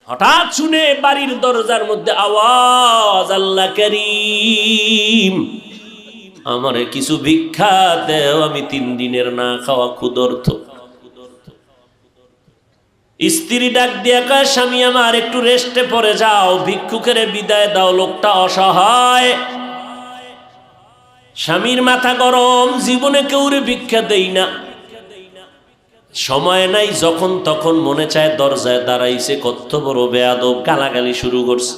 হঠাৎ শুনে বাড়ির দরজার মধ্যে আওয়াজ, আল্লাহ করিম, আমারে কিছু ভিক্ষা দেও, আমি 3 দিনের না খাওয়া ক্ষুধার্ত। স্ত্রী ডাক দিয়া কয়, স্বামী আমার একটু রেস্টে পড়ে যাও, ভিক্ষুকের বিদায় দাও, লোকটা অসহায়। স্বামীর মাথা গরম, জীবনে কেউরে ভিক্ষা দেই না, সময় নাই, যখন তখন মনে চায় দরজায় দাঁড়াইছে, কত বড় বেয়াদব, গালাগালি শুরু করছে।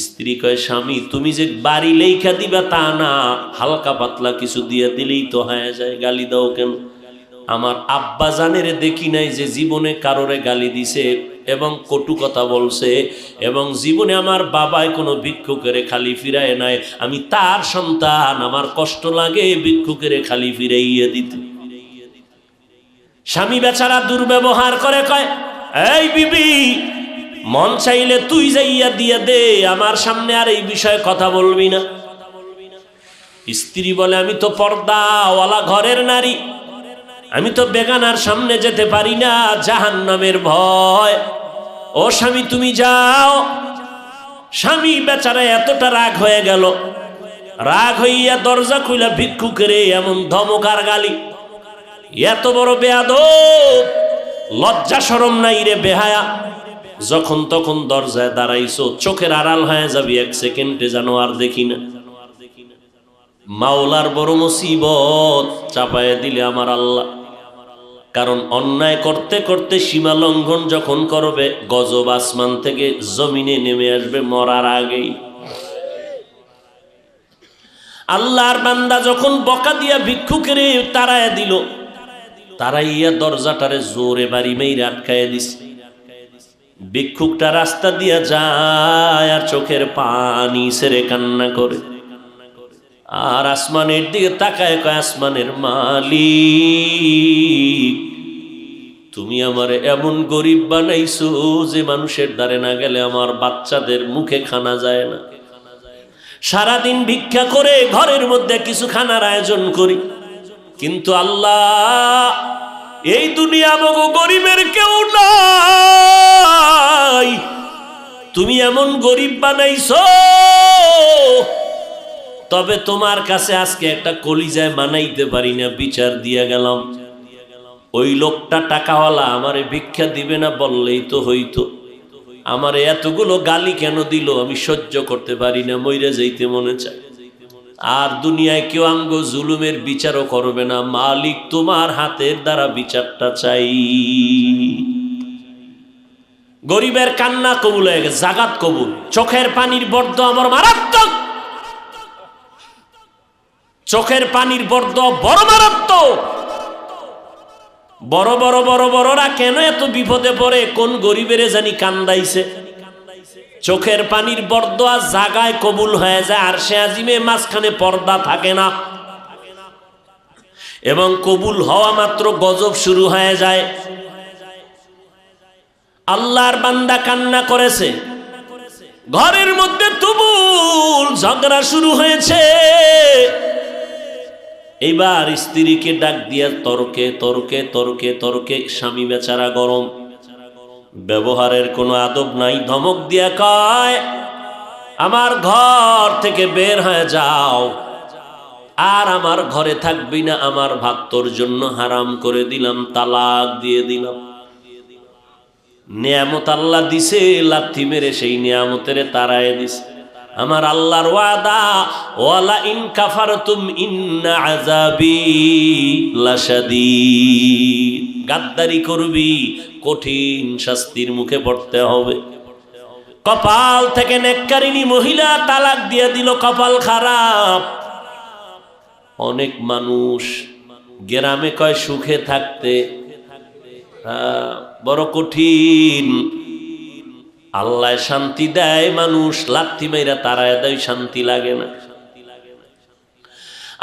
স্ত্রী কয়, স্বামী তুমি যে বাড়ি লেখা দিবা তা না, হালকা পাতলা কিছু দিয়ে দিলেই তো হয়ে যায়, গালি দাও কেন? আমার আব্বা জানেরে দেখি নাই যে জীবনে কারোরে গালি দিছে এবং কটু কথা বলছে, এবং জীবনে আমার বাবাই কোনো ভিক্ষুকের খালি ফিরায় নাই, আমি তার সন্তান, আমার কষ্ট লাগে ভিক্ষুকের খালি ফিরাইয়া দিতে। স্বামী বেচারা দুর্ব্যবহার করে, কয়, এই বিবি, মন চাইলে তুই যাইয়া দিয়া দে, আমার সামনে আর এই বিষয়ে কথা বলবি না। স্ত্রী বলে, আমি তো পর্দাওয়ালা ঘরের নারী, আমি তো বেগানার সামনে যেতে পারি না, জাহান্নামের ভয়। ও স্বামী তুমি যাও। স্বামী বেচারা এতটা রাগ হয়ে গেল, রাগ হইয়া দরজা খুইলা ভিক্ষুকের এমন ধমকার গালি, এত বড় বেয়াদব, লজ্জা শরম নাই রে বেহায়া, যখন তখন দরজায় দাঁড়াইছো, চোখের আড়াল হয়ে যাবি, 1 সেকেন্ডে যেন আর দেখি না। মাওলার বড় মুসিবত চাপায় দিলে আমার আল্লাহ, কারণ অন্যায় করতে করতে সীমা লঙ্ঘন যখন করবে, গজব আসমান থেকে জমিনে নেমে আসবে মরার আগেই। আল্লাহর বান্দা যখন বকা দিয়া ভিক্ষুকের তাড়ায় দিল, তারাইয়া দরজাটারে জোরে বাড়ি মেরে আটকায় দিছে। ভিক্ষুকটা রাস্তা দিয়া যায় আর চোখের পানি ছেড়ে কান্না করে, আর আসমানের দিকে তাকায়, কয়, আসমানের মালিক, তুমি আমারে এমন গরিব বানাইছো যে মানুষের দ্বারে না গেলে আমার বাচ্চাদের মুখে খানা যায় না। সারাদিন ভিক্ষা করে ঘরের মধ্যে কিছু খানার আয়োজন করি, কিন্তু আল্লাহ, এই দুনিয়া মগো গরিবের কেউ নাই, তুমি এমন গরিব বানাইছো, তবে তোমার কাছে আজকে একটা কলিজায় মানাইতে পারি না, বিচার দিয়া গেলাম। ওই লোকটা টাকাওয়ালা, আমারে ভিক্ষা দিবে না বললেই তো হইতো, আমারে এতগুলো গালি কেন দিল, আমি সহ্য করতে পারি না, মইরা যাইতে মনে চায়। আর দুনিয়ায় কেউ আমগো জুলুমের বিচারও করবে না, মালিক তোমার হাতের দ্বারা বিচারটা চাই। গরিবের কান্না কবুল হয়ে গেছে, জাগাত কবুল। চোখের পানির বর্দ আমার মারাত্মক, চোখের পানির বর্দ বড় মারাত্মক। বড় বড় বড় বড়রা কেন এত বিপদে পড়ে, কোন গরিবের জানি কান্দাইছে। চোখের পানির বর্দোয়া জাগায় কবুল হয়ে যায়, আর সে আজিমে মাঝখানে পর্দা থাকে না, এবং কবুল হওয়া মাত্র গজব শুরু হয়ে যায়। আল্লাহর বান্দা কান্না করেছে, ঘরের মধ্যে তুমুল ঝগড়া শুরু হয়েছে। এইবার স্ত্রীকে ডাক দিয়া তর্কে তর্কে তর্কে তর্কে, স্বামী বেচারা গরম, ব্যবহারের কোনো আদব নাই, ধমক দিয়া কয়, আমার ঘর থেকে বের হয়ে যাও, আর আমার ঘরে থাকবি না, আমার ভাত তোর জন্য হারাম করে দিলাম, তালাক দিয়ে দিলাম। নিয়ামত আল্লাহ দিছে, লাথি মেরে সেই নিয়ামতের তারায় দিছে। আমার আল্লাহর ওয়াদা, ওয়ালা ইন কাফারতুম ইন্না আযাবি লাশাদীদ, গাদ্দারি করবি, কঠিন শাস্তির মুখে পড়তে হবে। কপাল থেকে নেককারিনী মহিলা তালাক দিয়ে দিল, কপাল খারাপ। অনেক মানুষ গ্রামে কয় সুখে থাকতে, বড় কঠিন। আল্লাহ শান্তি দেয়, মানুষ লাথি মাইরা তারায় দেয়, শান্তি লাগে না।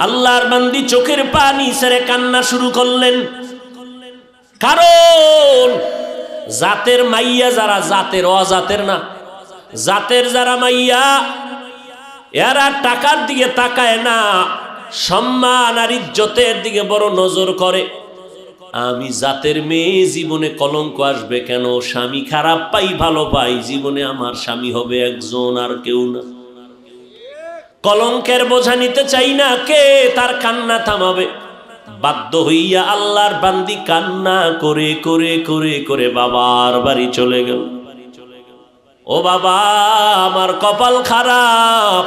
আল্লাহর বান্দি চোখের পানি ছেড়ে কান্না শুরু করলেন, কারণ জাতের মাইয়া যারা, জাতের অজাতের না, জাতের যারা মাইয়া, এরা টাকার দিকে তাকায় না, সম্মান আর ইজ্জতের দিকে বড় নজর করে। আমি জাতের মেয়ে, জীবনে কলঙ্ক আসবে কেন? স্বামী খারাপ পাই ভালো পাই, জীবনে আমার স্বামী হবে একজন, আর কেউ না। কলঙ্কের বোঝা নিতে চাই না, কে তার কান্না থামাবে? বাধ্য হইয়া আল্লাহর বান্দি কান্না করে করে করে করে বাবার বাড়ি চলে গেল। ও বাবা, আমার কপাল খারাপ,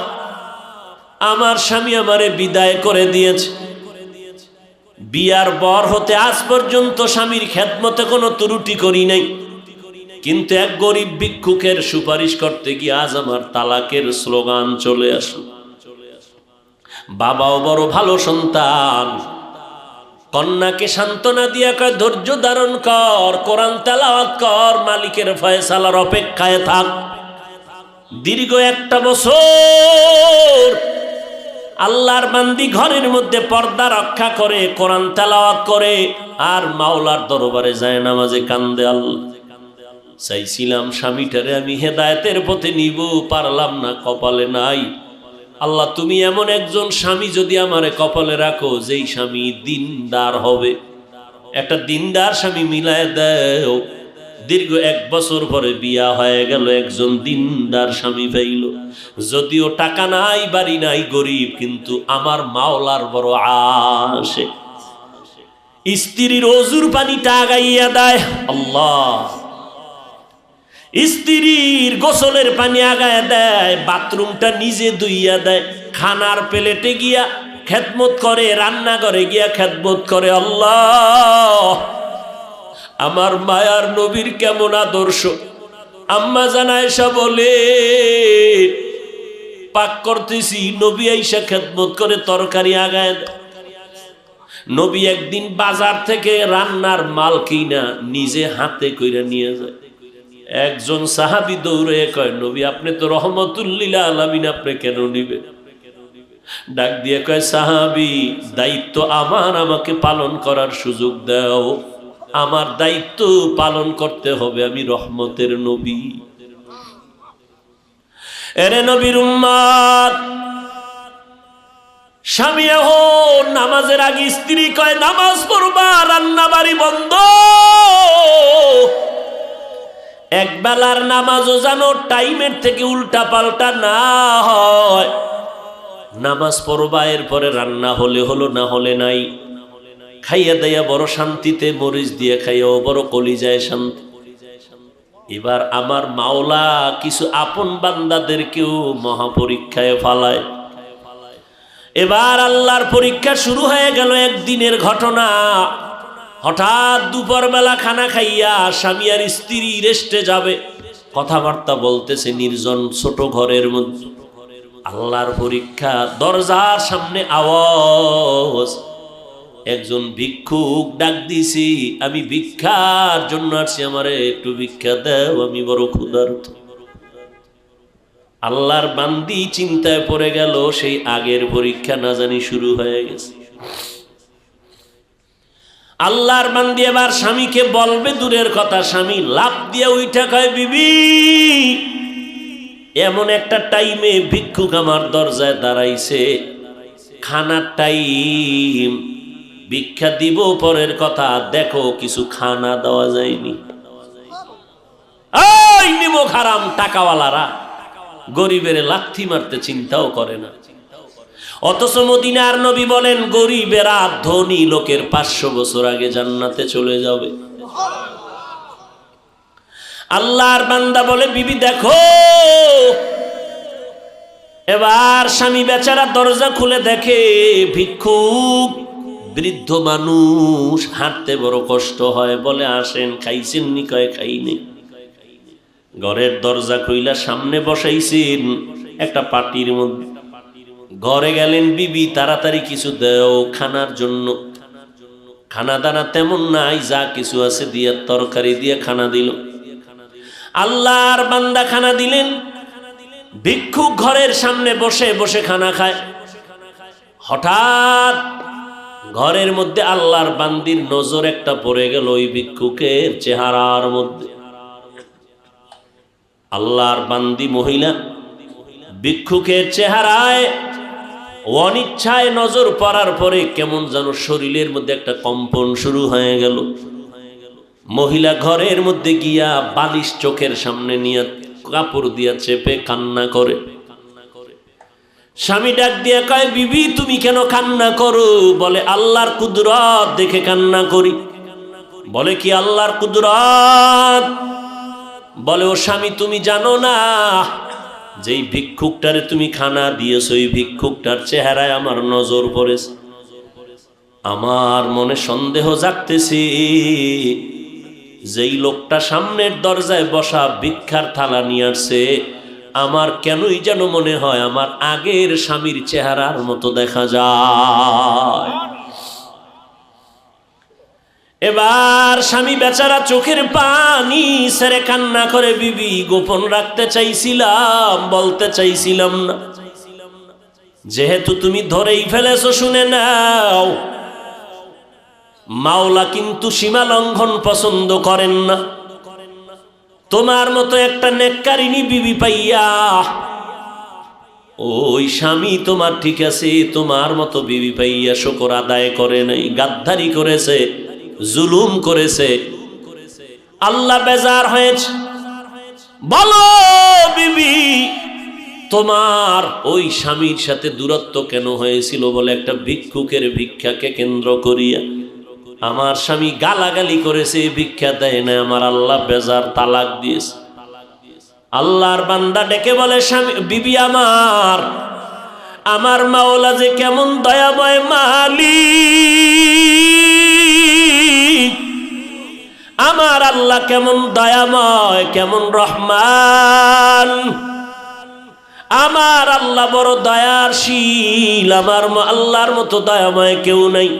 আমার স্বামী আমারে বিদায় করে দিয়েছে। বিয়ার বর হতে আজ পর্যন্ত স্বামীর খেদমতে কোনো ত্রুটি করি নাই, কিন্তু এক গরিব ভিক্ষুকের সুপারিশ করতে গিয়ে আজ আমার তালাকের স্লোগান চলে আসলো। বাবাও বড় ভালো সন্তান, কন্যাকে সান্ত্বনা দিয়া কয় ধৈর্য ধারণ কর, কোরআন তেলাওয়াত কর, মালিকের ফয়সালার অপেক্ষায় থাক। দীর্ঘ 1 বছর আল্লাহর বান্দি ঘরের মধ্যে পর্দা রক্ষা করে, কোরআন তেলাওয়াত করে, আর মাওলার দরবারে যায় নামাজে কান্দে। আল্লাহ, চাইছিলাম স্বামীটারে আমি হেদায়েতের পথে নিব, পারলাম না, কপালে নাই। আল্লাহ, তুমি এমন একজন স্বামী যদি আমারে কপালে রাখো, যেই স্বামী দিনদার হবে, একটা দিনদার স্বামী মিলায় দাও। দীর্ঘ 1 বছর পরে বিয়া হয়ে গেল, একজন দিনদার স্বামী পাইল। যদিও টাকা নাই, বাড়ি নাই, গরিব, কিন্তু আমার মাওলার বড় আশে। স্ত্রীর ওজুর পানিটা আগাইয়া দেয় আল্লাহ, স্ত্রীর গোসলের পানি আগায় দেয়, বাথরুমটা নিজে ধুইয়া দেয়, খানার প্লেটে গিয়া খেদমত করে, রান্নাঘরে গিয়া খেদমত করে। আল্লাহ, আমার মায়ার নবীর কেমন আদর্শ! আম্মা জান আয়েশা বলে, পাক করতেছি, নবী আয়েশা খেদমত করে, তরকারি আগায় দেয়। নবী একদিন বাজার থেকে রান্নার মাল কিনা নিজে হাতে কইরা নিয়ে যায়। একজন সাহাবী দৌড়ে কয়, নবী আপনি তো রহমতুল্লিল আলামিন, আপনি কেন নিবে? ডাক দিয়ে কয়, সাহাবী, দায়িত্ব আমার, আমাকে পালন করার সুযোগ দাও, আমার দায়িত্ব পালন করতে হবে, আমি রহমতের নবী। এরে নবীর উম্মত, স্বামী এখন নামাজের আগে স্ত্রী কয় নামাজ পড়বা, রান্না বাড়ি বন্ধ। একবেলার নামাজও জানো টাইমের থেকে উল্টা পাল্টা না হয়। নামাজ পড়বা, এরপরে রান্না হলে হলো, না হলে নাই। খাইয়া দেয়া বড় শান্তিতে, মরিচ দিয়ে খাইয়াও বড় কলিজায় শান্তি। এবার আমার মাওলা কিছু আপন বান্দাদেরকেও মহাপরীক্ষায় ফালায়। এবার আল্লাহর পরীক্ষা শুরু হয়ে গেল। একদিনের ঘটনা, হঠাৎ দুপুরবেলা খানা খাইয়া স্বামী আর স্ত্রী রেস্টে যাবে, কথাবার্তা বলতেছে নির্জন ছোট ঘরের মধ্যে। আল্লাহর পরীক্ষা, দরজার সামনে আওয়াজ, একজন ভিক্ষুক ডাক দিছি, আমি ভিক্ষার জন্য আসছি, আমারে একটু ভিক্ষা দাও, আমি বড় ক্ষুধার্ত। আল্লাহর বান্দি চিন্তায় পড়ে গেল, সেই আগের পরীক্ষা না জানি শুরু হয়ে গেছে। আল্লাহর বান্দি এবার স্বামীকে বলবে দূরের কথা, স্বামী লাফ দিয়ে উইঠা কয়, বিবি, এমন একটা টাইমে ভিক্ষুক আমার দরজায় দাঁড়াইছে, খানার টাইম, ভিক্ষা দিব পরের কথা, দেখো কিছু খানা দেওয়া যায়নি। এই নিমক হারাম টাকাওয়ালারা গরিবের লাথি মারতে চিন্তাও করে না। অথচ মদিনার নবী বলেন, গরিবেরা ধনী লোকের 500 বছর আগে জান্নাতে চলে যাবে। আল্লাহর বান্দা বলে, বিবি দেখো। এবার স্বামী বেচারা দরজা খুলে দেখে ভিক্ষুক, বৃদ্ধ মানুষ, হাঁটতে বড় কষ্ট হয়। বলে, আসেন, খাইছেন নি? কয়, খাইনি। ঘরের দরজা খুইলা সামনে বসাইছেন একটা পাটির মধ্যে। ঘরে গেলেন, বিবি তাড়াতাড়ি কিছু দাও খানার জন্য। খানা দানা তেমন নাই, যা কিছু আছে দিয়ে তরকারি দিয়ে খানা দিল। আল্লাহর বান্দা খানা দিলেন। ভিক্ষুক ঘরের সামনে বসে বসে খানা খায়। হঠাৎ ঘরের মধ্যে আল্লাহর বান্দির নজর একটা পড়ে গেল ওই ভিক্ষুকের চেহারার মধ্যে। আল্লাহর বান্দি মহিলা ভিক্ষুকের চেহারায় অনিচ্ছায় নজর পড়ার পরে কেমন যেন শরীরের মধ্যে একটা কম্পন শুরু হয়ে গেল। মহিলা ঘরের মধ্যে গিয়া বালিশ চোখের সামনে নিয়ে কাপড় দিয়া চেপে কান্না করে। স্বামী ডাক দিয়া কয়, বিবি তুমি কেন কান্না করো? বলে আল্লাহর কুদরত দেখে কান্না করি। বলে কি আল্লাহর কুদরত? বলে ও স্বামী তুমি জানো না যেই ভিক্ষুকটারে তুমি খানা দিয়েছো ওই ভিক্ষুকটার চেহারায় আমার নজর পড়েছে। আমার মনে সন্দেহ জাগতেছে যেই লোকটা সামনের দরজায় বসা ভিক্ষার থালা নিয়ে আসছে আমার কেনই যেন মনে হয় আমার আগের স্বামীর চেহারার মতো দেখা যায়। এবার স্বামী বেচারা চোখের পানি ছেড়ে কান্না করে, বিবি গোপন রাখতে চাইছিলাম, বলতে চাইছিলাম না, যেহেতু তুমি ধরেই ফেলেছো শুনে নাও, মাওলা কিন্তু সীমা লঙ্ঘন পছন্দ করেন না। তোমার মতো একটা নেককারিনী বিবি পাইয়া ওই স্বামী তোমার ঠিক আছে, তোমার মতো বিবি পাইয়া শুকর আদায় করে নাই, গাদ্দারি করেছে, জুলুম করেছে। আল্লাহ বেজার হয়েছে। বলো বিবি তোমার ওই স্বামীর সাথে দূরত্ব কেন হয়েছিল? বলে একটা ভিক্ষুকের ভিক্ষাকে কেন্দ্র করিয়া আমার স্বামী গালাগালি করেছে, ভিক্ষা দেয় না, আমার আল্লাহ বেজার, তালাক দিয়েছে। আল্লাহর বান্দা ডেকে বলে, স্বামী বিবি আমার মাওলা যে কেমন দয়াময় মালিক, আমার আল্লাহ কেমন দয়াময়, কেমন রহমান, আমার আল্লাহ বড় দয়াশীল, আমার আল্লাহর মতো দয়াময় কেউ নাই।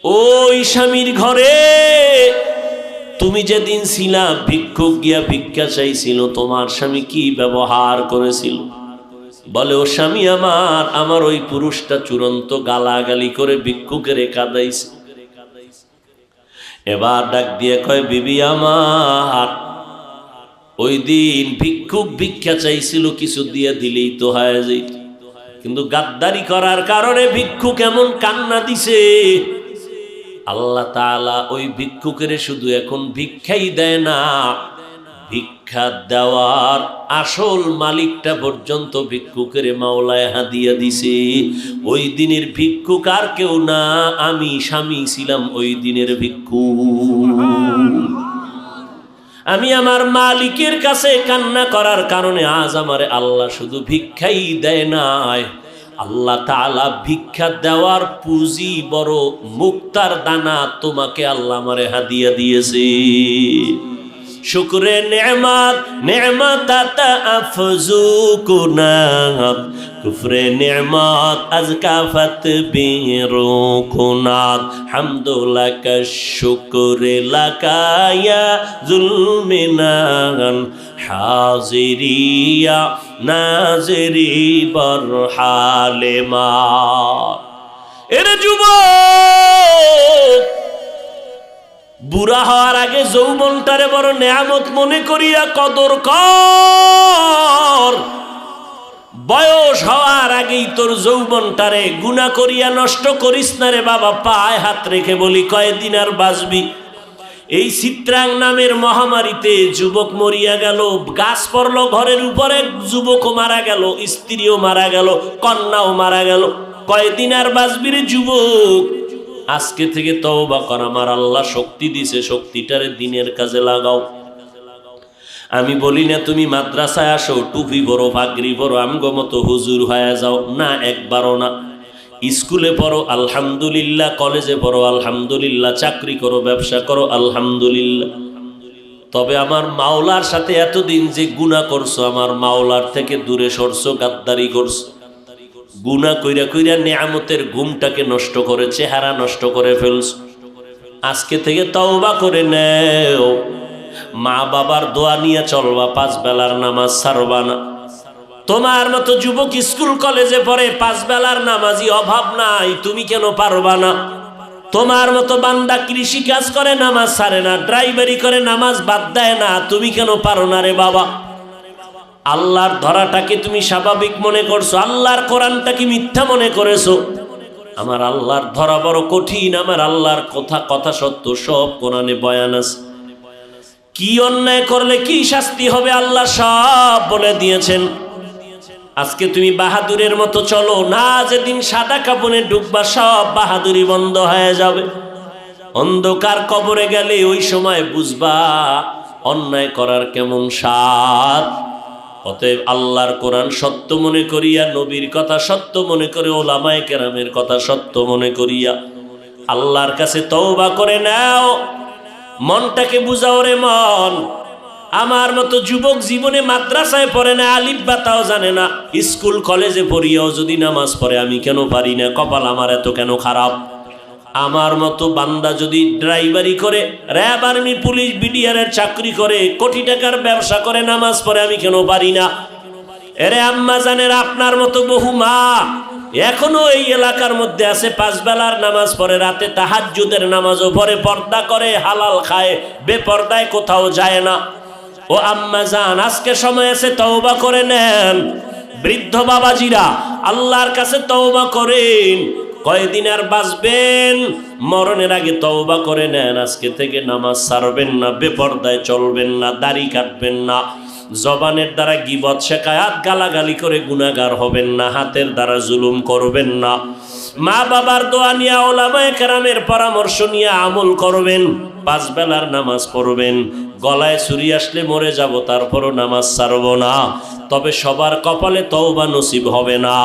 ওই স্বামীর ঘরে তুমি যেদিন ছিলা ভিক্ষুক গিয়া ভিক্ষা চাইছিল তোমার স্বামী কি ব্যবহার করেছিল? বলে ও স্বামী আমার ওই পুরুষটা চূড়ান্ত গালাগালি করে ভিক্ষুকের কাঁদাইছে। এবার ডাক দিয়ে কয়, বিবি ওই দিন ভিক্ষুক ভিক্ষা চাইছিল, কিছু দিয়ে দিলেই তো হয়ে যেত, কিন্তু গাদ্দারি করার কারণে ভিক্ষুক এমন কান্না দিছে। আল্লাহ তাআলা ওই ভিক্ষুকের শুধু এখন ভিক্ষাই দেয় না, ভিক্ষা দেওয়ার আসল মালিকটা পর্যন্ত ভিক্ষুকের মাওলায় হাদিয়া দিছে। ওই দিনের ভিক্ষুক আর কেউ না, আমি স্বামী ছিলাম ওই দিনের ভিক্ষুক। আমি আমার মালিকের কাছে কান্না করার কারণে আজ আমারে আল্লাহ শুধু ভিক্ষাই দেয় নাই, আল্লাহ তাআলা ভিক্ষা দেওয়ার পুঁজি বড় মুক্তার দানা তোমাকে আল্লাহ আমারে হাদিয়া দিয়েছে। শুকরে নেমাত নেমাত আফজু কুনাত, কুফরে নেমাত আজকাফত বিরু কুনাত, হামদুলাকা শুকরে লাকায়া জুলমিনান, হাজিরিয়া নাজরি বরহালে মা। এর যুবক, বুড়া হওয়ার আগে যৌবনটারে বড় নেয়ামত মনে করিয়া কদর কর। বয়স হওয়ার আগেই তোর যৌবনটারে গুনাহ করিয়া নষ্ট করিস না রে বাবা। পায়ে হাত রেখে বলি, কয়দিন আর বাঁচবি? এই চিত্রাং নামের মহামারীতে যুবক মরিয়া গেল, গাছ পড়লো ঘরের উপরে, যুবকও মারা গেল, স্ত্রীও মারা গেল, কন্যাও মারা গেল। কয়দিন আর বাঁচবি রে যুবক? আজকে থেকে তওবা কর, আমার আল্লাহ শক্তি দিছে, শক্তিটারে দিনের কাজে লাগাও। আমি বলি না তুমি মাদ্রাসায় আসো, টুপি পরো, পাগড়ি পরো, আমগো মতো হুজুর হয়ে যাও, না, একবারও না। স্কুলে পড়ো আলহামদুলিল্লাহ, কলেজে পড়ো আলহামদুলিল্লাহ, চাকরি করো, ব্যবসা করো আলহামদুলিল্লাহ। তবে আমার মাওলার সাথে এতদিন যে গুনাহ করছো, আমার মাওলার থেকে দূরে সরছো, গাদ্দারি করছো, গুনাহ কইরা কইরা নেয়ামতের ঘুমটাকে নষ্ট করে, চেহারা নষ্ট করে ফেলছো। আজকে থেকে তওবা করে নেও, মা বাবার দোয়া নিয়ে চলবা, 5 বেলার নামাজ ছাড়বা না। তোমার মতো যুবক স্কুল কলেজে পড়ে, 5 বেলার নামাজি অভাব নাই, তুমি কেন পারবা না? তোমার মতো বান্দা কৃষি কাজ করে, নামাজ ছাড়ে না, ড্রাইভারি করে, নামাজ বাদ দেয় না, তুমি কেন পারো না রে বাবা? আল্লাহর ধরাটাকে তুমি স্বাভাবিক মনে করছো, আল্লাহর কোরআনটাকে মিথ্যা মনে করেছো। আমার আল্লাহর ধরা বড় কঠিন, আমার আল্লাহর কথা সত্য, সব কোরআনে বয়ান আছে। কি অন্যায় করলে কি শাস্তি হবে আল্লাহ সব বলে দিয়েছেন। আজকে তুমি বাহাদুরের মতো চলো না, যেদিন সাদা কাপড়ে ঢুকবা সব বাহাদুরি বন্ধ হয়ে যাবে। অন্ধকার কবরে গেলে ওই সময় বুঝবা অন্যায় করার কেমন স্বাদ। অতএব আল্লাহর কোরআন সত্য মনে করিয়া, নবীর কথা সত্য মনে করে, ওলামায়ে কেরামের কথা সত্য মনে করিয়া আল্লাহর কাছে তওবা করে নাও। মনটাকে বুঝাও রে মন, আমার মতো যুবক জীবনে মাদ্রাসায় পড়ে না, আলিফ বা তাও জানে না, স্কুল কলেজে পড়িয়াও যদি নামাজ পড়ে আমি কেন পারি না? কপাল আমার এত কেন খারাপ? আমার মতো বান্দা যদি ড্রাইভারি করে, র্যাব, আর্মি, পুলিশ, বিডিআরের চাকরি করে, কোটি টাকার ব্যবসা করে, নামাজ পড়ে আমি কেন পারি না? এরে আম্মা জানের, আপনার মতো বহু মা এখনো এই এলাকার মধ্যে আছে, 5 বেলার নামাজ পড়ে, রাতে তাহাজ্জুদের নামাজও পড়ে, পর্দা করে, হালাল খায়, বেপর্দায় কোথাও যায় না। ও আম্মা জান, আজকে সময় আছে, তওবা করে নেন। বৃদ্ধ বাবাজিরা আল্লাহর কাছে তওবা করেন। কয়দিন আর বাঁচবেন? মরণের আগে তওবা করে নেন। আজকে থেকে নামাজ ছাড়বেন না, বেপর্দায় চলবেন না, দাড়ি কাটবেন না, জবানের দ্বারা গীবত শেখায়াত গালাগালি করে গুনাহগার হবেন না, হাতের দ্বারা জুলুম করবেন না, মা বাবার দোয়া নিয়ে, ওলামায়ে কেরামের পরামর্শ নিয়ে আমল করবেন, 5 বেলার নামাজ পড়বেন। গলায় ছুরি আসলে মরে যাব, তারপরও নামাজ ছাড়ব না। তবে সবার কপালে তওবা নসিব হবে না।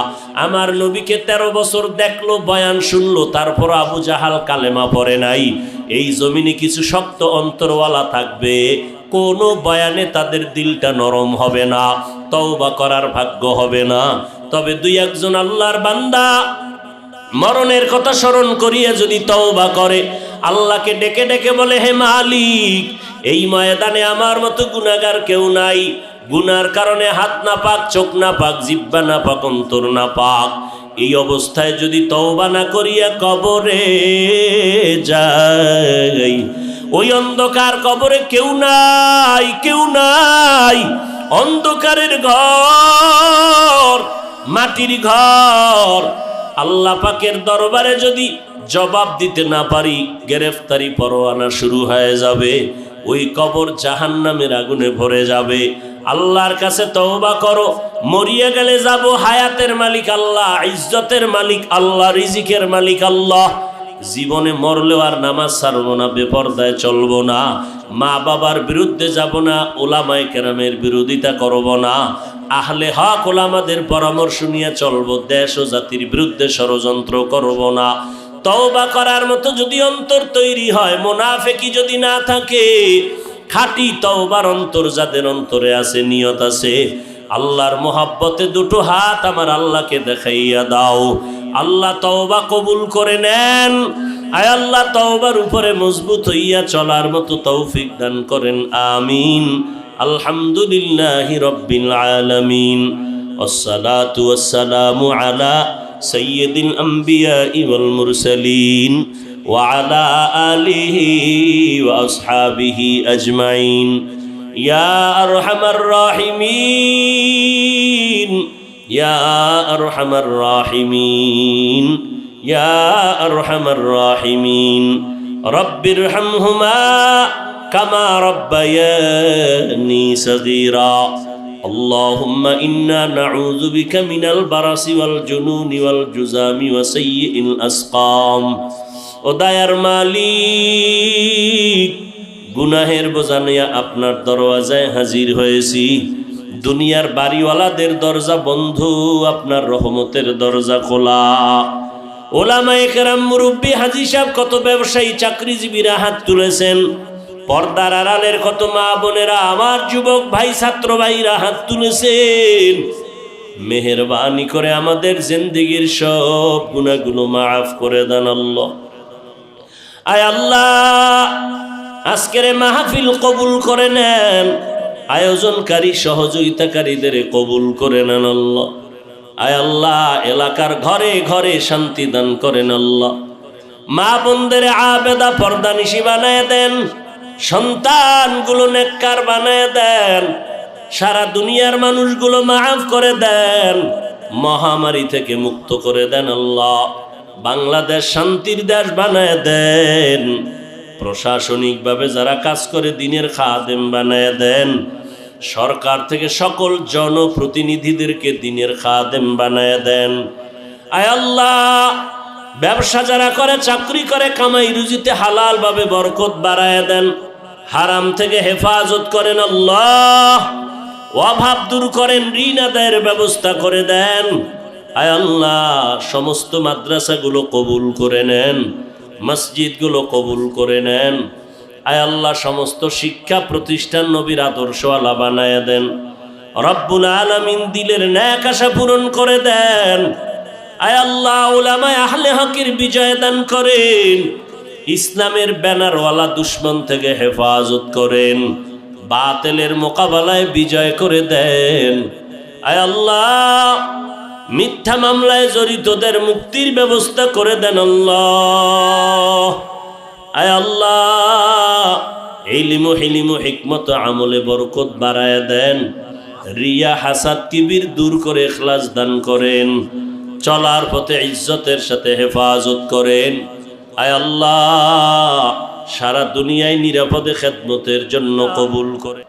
আমার নবীকে 13 বছর দেখলো, বয়ান শুনলো, তারপর আবু জাহাল কালেমা পড়ে নাই। এই জমিনে কিছু শক্ত অন্তরওয়ালা থাকবে, কোনো বয়ানে তাদের দিলটা নরম হবে না, তওবা করার ভাগ্য হবে না। তবে 2-1 জন আল্লাহর বান্দা মরণের কথা স্মরণ করিয়া যদি তওবা করে, আল্লাহকে ডেকে ডেকে বলে, হে মালিক, এই ময়দানে আমার মতো গুনাহগার কেউ নাই, গুনার কারণে হাত না পাক, চোখ না পাক, জিহ্বা না পাক, অন্তর না পাক, এই অবস্থায় যদি তওবা না করিয়া কবরে যাই, ওই অন্ধকার কবরে কেউ নাই, কেউ নাই, অন্ধকারের ঘর, মাটির ঘর। আল্লাহ পাকের দরবারে যদি জবাব দিতে না পারি, গ্রেফতারি পরোয়ানা শুরু হয়ে যাবে, ওই কবর জাহান্নামের আগুনে ভরে যাবে। আল্লাহর কাছে তওবা করো, মরিয়া গেলে যাব, হায়াতের মালিক আল্লাহ, ইজ্জতের মালিক আল্লাহ, রিজিকের মালিক আল্লাহ। জীবনে মরলেও আর নামাজ ছাড়বো না, বেপর্দায় চলবো না, মা বাবার বিরুদ্ধে যাব না, ওলামায়ে কেরামের বিরোধিতা করব না, আহলে হক ওলামাদের পরামর্শ নিয়ে চলবো, দেশ ও জাতির বিরুদ্ধে ষড়যন্ত্র করব না। তওবা করার মতো যদি অন্তর তৈরি হয়, মুনাফিকি যদি না থাকে, খাঁটি তওবার অন্তর যাদের অন্তরে আছে, নিয়ত আছে, আল্লাহর মোহাব্বতে 2 হাত আমার আল্লাহকে দেখাইয়া দাও। আল্লাহ তওবা কবুল করে নেন। আয় আল্লাহ, তওবার উপরে মজবুত হইয়া চলার মতো তৌফিক দান করেন, আমিন। আলহামদুলিল্লাহি রাব্বিল আলামিন, ওয়াসসালাতু ওয়াসসালামু আলা সাইয়্যিদিল আমবিয়াই ওয়াল মুরসালিন ওয়া আলা আলিহি ওয়া আসহাবিহি আজমাইন। ইয়া আরহামার রাহিমিন, ইয়া আরহামার রাহিমিন, ইয়া আরহামার রাহিমিন। রব্বিরহামহুমা কামা রব্বায়ানি সগীরা। আল্লাহুম্মা ইন্না নাউযু বিকা মিনাল বারাসি ওয়াল জুনুনি ওয়াল জুযামি ওয়া সাইয়্যিল আসকাম। ও দয়ার মালিক, গুনাহের বোঝা নিয়ে আপনার দরওয়াজায় হাজির হয়েছি। দুনিয়ার বাড়িওয়ালাদের দরজা বন্ধ, আপনার রহমতের দরজা খোলা। ওলামায়ে কেরাম, মুরব্বী, হাজী সাহেব, কত ব্যবসায়ী, চাকরিজীবীরা হাত তুলেছেন। পর্দার আড়ালের কত মা বোনেরা, আমার যুবক ভাই, ছাত্র ভাইরা হাত তুলেছেন। মেহেরবানি করে আমাদের জিন্দেগীর সব গুনাহগুলো মাফ করে দেন আল্লাহ। আয় আল্লাহ, আজকের মাহফিল কবুল করে নেন, আয়োজনকারী সহযোগিতাকারীদের কবুল করে নেন আল্লাহ। আয় আল্লাহ, এলাকার ঘরে ঘরে শান্তি দান করেন আল্লাহ। মা বোনদের আবেদা পর্দানিশী বানায় দেন, সন্তানগুলো নেককার বানায় দেন, সারা দুনিয়ার মানুষগুলো মাফ করে দেন, মহামারী থেকে মুক্ত করে দেন আল্লাহ। বাংলাদেশ শান্তির দেশ বানায় দেন, প্রশাসনিকভাবে যারা কাজ করে দিনের খাদেম বানায় দেন, সরকার থেকে সকল জনপ্রতিনিধিদেরকে দিনের খাদেম বানায় দেন। আয় আল্লাহ, ব্যবসা যারা করে, চাকরি করে, কামাই রুজিতে হালাল ভাবে বরকত বাড়ায় দেন, হারাম থেকে হেফাজত করেন আল্লাহ। অভাব দূর করেন, ঋণ আদায়ের ব্যবস্থা করে দেন। আয় আল্লাহ, সমস্ত মাদ্রাসাগুলো কবুল করে নেন, মসজিদগুলো কবুল করে নেন। আয় আল্লাহ, সমস্ত শিক্ষা প্রতিষ্ঠান নবীর আদর্শওয়ালা বানায় দেন। রব্বুল আলামিন দিলের ন্যাক আশা পূরণ করে দেন। আয় আল্লাহ, উলামায়ে আহলে হকের বিজয় দান করেন, ইসলামের ব্যানারওয়ালা দুশ্মন থেকে হেফাজত করেন, বাতিলের মোকাবেলায় বিজয় করে দেন। আয় আল্লাহ, মিথ্যা মামলায় জড়িতদের মুক্তির ব্যবস্থা করে দেন আল্লাহ। আয় আল্লাহ, ইলম হিলিম হিকমত আমলে বরকত বাড়ায় দেন, রিয়া হাসাদ কিবির দূর করে ইখলাস দান করেন, চলার পথে ইজ্জতের সাথে হেফাজত করেন। আয় আল্লাহ, সারা দুনিয়ায় নিরাপদে খেদমতের জন্য কবুল করে।